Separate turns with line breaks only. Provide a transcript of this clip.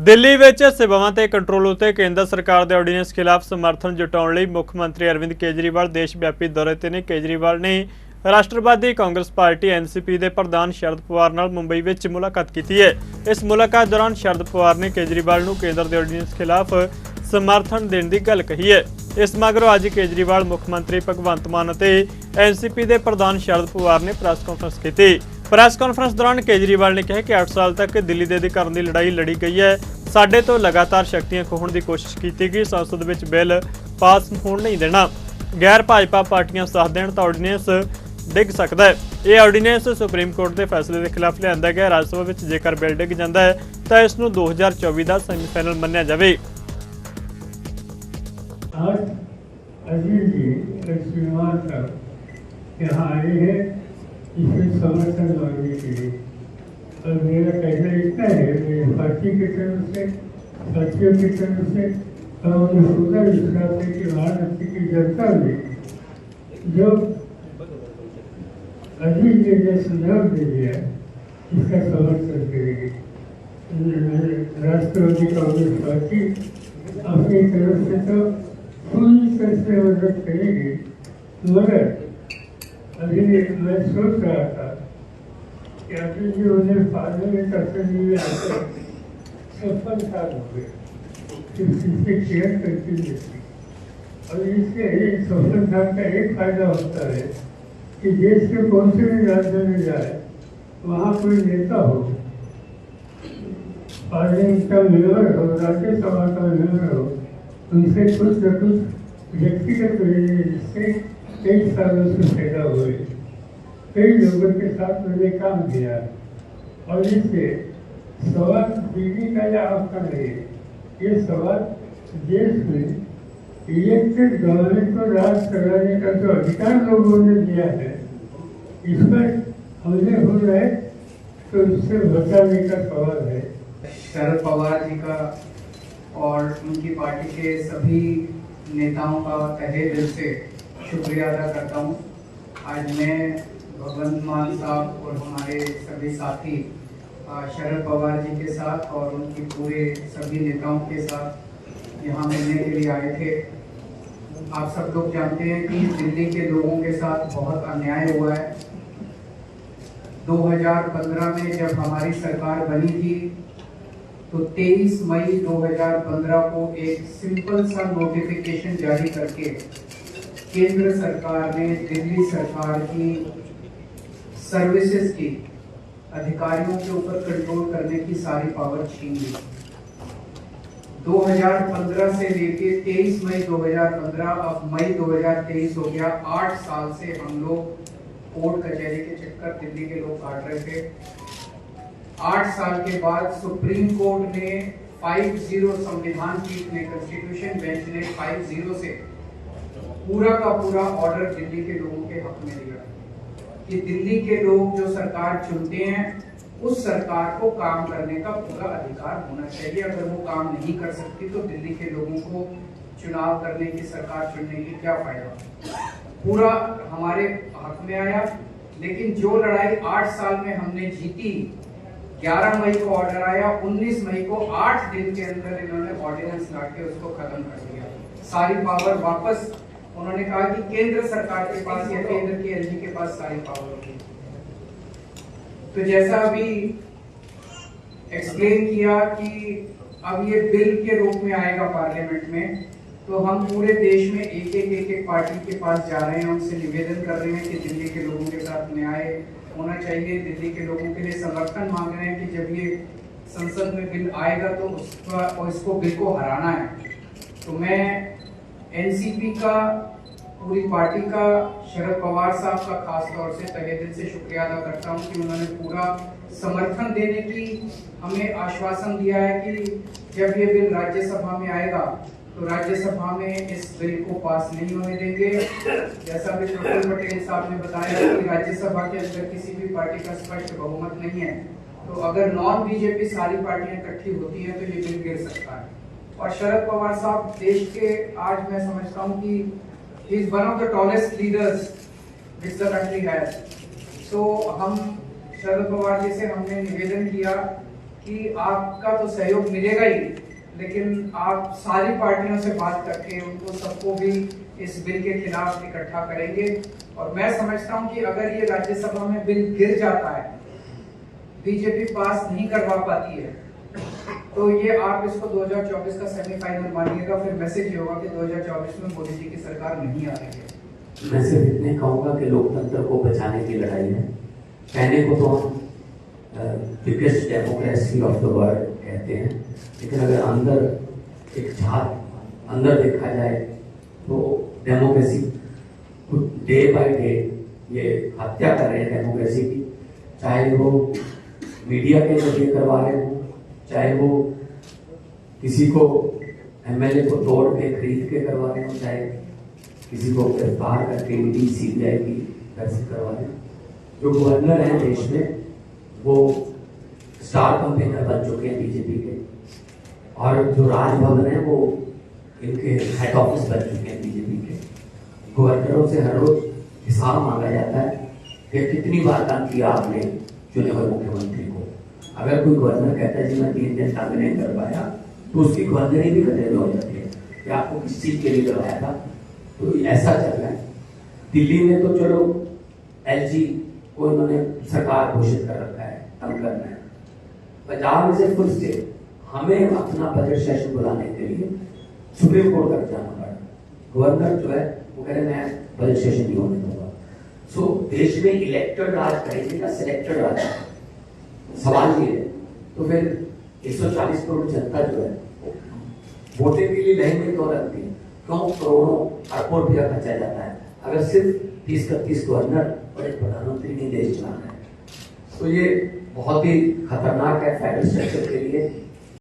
ਦਿੱਲੀ ਵਿੱਚ ਸੇਵਾਵਾਂ ਤੇ ਕੰਟਰੋਲ ਉਤੇ ਕੇਂਦਰ ਸਰਕਾਰ ਦੇ ਆਰਡੀਨੈਂਸ ਖਿਲਾਫ ਸਮਰਥਨ ਜਤਾਉਣ ਲਈ ਮੁੱਖ ਮੰਤਰੀ ਅਰਵਿੰਦ ਕੇਜਰੀਵਾਲ ਦੇਸ਼ ਵਿਆਪੀ ਦੌਰੇ ਤੇ ਨੇ। ਕੇਜਰੀਵਾਲ ਨੇ ਰਾਸ਼ਟਰਵਾਦੀ ਕਾਂਗਰਸ ਪਾਰਟੀ एनसीपी ਦੇ ਪ੍ਰਧਾਨ ਸ਼ਰਦ ਪਵਾਰ ਨਾਲ ਮੁੰਬਈ ਵਿੱਚ ਮੁਲਾਕਾਤ ਕੀਤੀ ਹੈ। ਇਸ ਮੁਲਾਕਾਤ ਦੌਰਾਨ ਸ਼ਰਦ ਪਵਾਰ ਨੇ ਕੇਜਰੀਵਾਲ ਨੂੰ ਕੇਂਦਰ ਦੇ ਆਰਡੀਨੈਂਸ ਖਿਲਾਫ समर्थन देने की गल कही है। इस मगरों अज केजरीवाल मुख्यमंत्री भगवंत मान और एनसीपी के प्रधान शरद पवार ने प्रेस कॉन्फ्रेंस की। प्रेस कॉन्फ्रेंस दौरान केजरीवाल ने कहा कि 8 साल तक दिल्ली के अधिकारों की लड़ाई लड़ी गई है। साडे तो लगातार शक्तियां खोहण की कोशिश की गई। संसद में बिल पास होने नहीं देना। गैर भाजपा पार्टियां साथ देण तां ऑर्डीनेंस डिग सकता है। यह ऑर्डीनेंस सुप्रीम कोर्ट के फैसले के खिलाफ लिया गया। राज्य सभा में जेकर बिल डिग जाता है तो इसनूं 2024 का सेमीफाइनल मन्निया जाए।
आज अजीत जी लक्ष्मीवार तक यहाँ आए हैं इसमें समर्थन मांगने के लिए। और मेरा कहना इतना है, मेरी पार्टी की तरफ से, साथियों की तरफ से और उन्हें पूरा विश्वास है कि महाराष्ट्र की जनता ने जो अजीत जी ने सुझाव दे दिया इसका समर्थन करेगी। राष्ट्रवादी कांग्रेस पार्टी अपनी तरफ से तो पूरी तरह से मदद करेगी। मगर अभी मैं सोच रहा था कि अभी जो उन्हें पार्लियामेंट असेंबली में आते 56 साल हो गए किसी केयर करती नहीं थी। और इससे 56 साल का एक फायदा होता है कि देश के कौन से भी राज्य में जाए वहाँ कोई नेता हो, पार्लियामेंट का मेंबर हो, राज्यसभा का मेंबर हो, उनसे कुछ न कुछ व्यक्तिगत जिससे कई सालों से पैदा हुए कई लोगों के साथ मैंने काम किया। और इससे सवाल बीवी का या आपका नहीं, ये सवाल देश में इलेक्टेड गवर्नमेंट को राज कराने का जो अधिकार लोगों ने दिया है इस पर हमले हो रहे तो उससे बचाने का सवाल है।
शरद पवार जी का और उनकी पार्टी के सभी नेताओं का तहे दिल से शुक्रिया अदा करता हूँ। आज मैं भगवंत मान साहब और हमारे सभी साथी शरद पवार जी के साथ और उनकी पूरे सभी नेताओं के साथ यहाँ मिलने के लिए आए थे। आप सब लोग जानते हैं कि दिल्ली के लोगों के साथ बहुत अन्याय हुआ है। 2015 में जब हमारी सरकार बनी थी तो 23 मई 2015 को एक सिंपल सा नोटिफिकेशन जारी करके केंद्र सरकार ने दिल्ली सरकार की सर्विसेज की अधिकारियों के ऊपर कंट्रोल करने की सारी पावर छीन ली। 2015 से लेके 23 मई 2015 अब मई 2023 हो गया। 8 साल से हम लोग कोर्ट कचहरी के चक्कर दिल्ली के लोग काट रहे थे। 8 साल के बाद सुप्रीम कोर्ट ने 50 संविधान पीठ ने कॉन्स्टिट्यूशन बेंच ने 50 से पूरा का पूरा ऑर्डर दिल्ली के लोगों के हक में दिया कि दिल्ली के लोग जो सरकार चुनते हैं उस सरकार को काम करने का पूरा अधिकार होना चाहिए। अगर वो काम नहीं कर सकती तो दिल्ली के लोगों को चुनाव करने की, सरकार चुनने की क्या फायदा। पूरा हमारे हक में आया। लेकिन जो लड़ाई 8 साल में हमने जीती, 11 मई को ऑर्डर आया, 19 मई को 8 दिन के अंदर इन्होंने ऑर्डिनेंस लाके उसको खत्म कर दिया। सारी पावर वापस उन्होंने कहा कि केंद्र सरकार के पास या केंद्र की एलजी के पास सारी पावर होगी। तो जैसा अभी एक्सप्लेन किया कि अब ये बिल के रूप में आएगा पार्लियामेंट में, तो हम पूरे देश में एक पार्टी के पास जा रहे हैं, उनसे निवेदन कर रहे हैं कि दिल्ली के लोगों के साथ न्याय होना चाहिए। दिल्ली के लोगों के लिए समर्थन मांग रहे हैं कि जब ये संसद में बिल आएगा तो इसको बिल को हराना है। तो मैं एनसीपी का, पूरी पार्टी का, शरद पवार साहब का खास तौर से तहे दिल से शुक्रिया अदा करता हूं कि उन्होंने पूरा समर्थन देने की हमें आश्वासन दिया है कि जब ये बिल राज्यसभा में आएगा तो राज्यसभा में इस बिल को पास नहीं होने देंगे। जैसा भी प्रफुल्ल पटेल साहब ने बताया कि राज्यसभा के अंदर किसी भी पार्टी का स्पष्ट बहुमत नहीं है, तो अगर नॉन बीजेपी सारी पार्टियां इकट्ठी होती हैं तो ये बिल गिर सकता है। और शरद पवार साहब देश के, आज मैं समझता हूं कि he is one of the tallest leaders which the country has। तो हम शरद पवार जी से हमने निवेदन किया कि आपका तो सहयोग मिलेगा ही, लेकिन आप सारी पार्टियों से बात करके उनको सबको भी इस बिल के खिलाफ इकट्ठा करेंगे। और मैं समझता हूं कि अगर ये राज्यसभा में बिल गिर जाता है, बीजेपी पास नहीं करवा पाती है, तो ये आप इसको 2024 का सेमीफाइनल मानिएगा। फिर मैसेज ये होगा कि 2024 में मोदी जी की सरकार नहीं आ रही है।
मैं सिर्फ इतने कहूंगा कि लोकतंत्र को बचाने की लड़ाई है। कहने को तो हम biggest democracy of the world कहते हैं, लेकिन अगर अंदर एक झांक अंदर देखा जाए तो डेमोक्रेसी डे बाय डे ये हत्या कर रहे हैं डेमोक्रेसी की। चाहे वो मीडिया के जरिए करवा रहे हो, चाहे वो किसी को एमएलए को तोड़ के खरीद के करवा रहे हो, चाहे किसी को गिरफ्तार करके ईडी सीबीआई की तरफ से करवा रहे हो। जो गवर्नर हैं देश में वो स्टार कैंपेनर बन चुके हैं बीजेपी के, और जो राजभवन है वो इनके हेड ऑफिस बन चुके हैं बीजेपी के। गवर्नरों से हर रोज हिसाब मांगा जाता है कि कितनी बार काम किया आपने चुने हुए मुख्यमंत्री को। अगर कोई गवर्नर कहता है जी मैं 3 दिन तक नहीं कर पाया, तो उसकी गवर्नरी भी खतरे में हो जाती है कि आपको किस चीज के लिए करवाया था। तो ऐसा चल रहा है। दिल्ली में तो चलो एलजी को इन्होंने सरकार घोषित कर रखा है, तंग करना है। पंजाब में से खुद से हमें अपना बजट सेशन बुलाने के लिए सुप्रीम कोर्ट तक जाना पड़ा। गवर्नर जो है वो कह रहे मैं बजट सेशन नहीं होने दूंगा। सो देश में इलेक्टेड राज करेंगे या सिलेक्टेड राज, सवाल ये है। तो फिर 140 करोड़ जनता जो है वोटिंग के लिए लाइन में क्यों लगती है? क्यों करोड़ों अरबों रुपया खर्चा जाता है अगर सिर्फ 30-31 गवर्नर और एक प्रधानमंत्री ने देश चलाना है? तो ये बहुत ही खतरनाक है फेडरल स्ट्रक्चर के लिए।